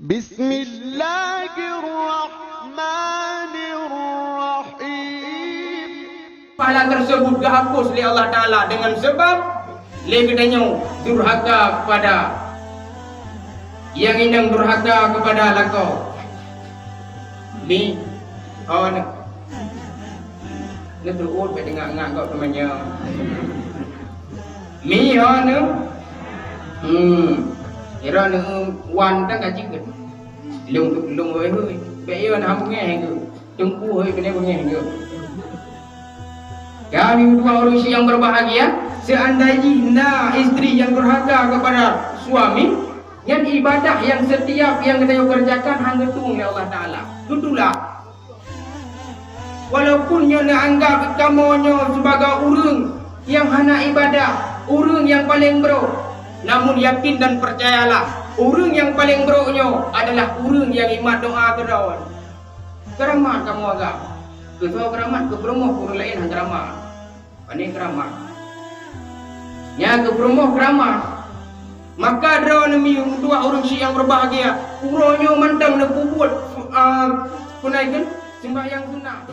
Bismillahirrahmanirrahim. Pahala tersebut dihapus oleh Allah Ta'ala dengan sebab katanya durhaka kepada yang inang durhaka kepada lakau ni on nó từ út phải ngạ ngạ gọi mà nhờ mi ho nữa thì ra nữa quan tất cả chiếc lùng lùng hơi hơi bây giờ nó không nghe hàng được chung cu hơi bên đây không nghe hàng được kami dua orang yang berbahagia seandainya istri yang durhaka kepada suami yang ibadah yang setiap yang kita kerjakan hanya tung oleh Allah Ta'ala itulah walaupun nyo anggap kamu nyo sebagai orang yang hana ibadah, orang yang paling bro, namun yakin dan percayalah, orang yang paling bro nyo adalah orang yang imat doa kedawan. Keramat kamu agak, ketua keramat ke promoh orang lain hang keramat, ini keramat. Ya ke promoh keramat, maka draw nemi dua orang si yang berbahagia, uronyo mantang nak buat punaikan sembahyang sunnah.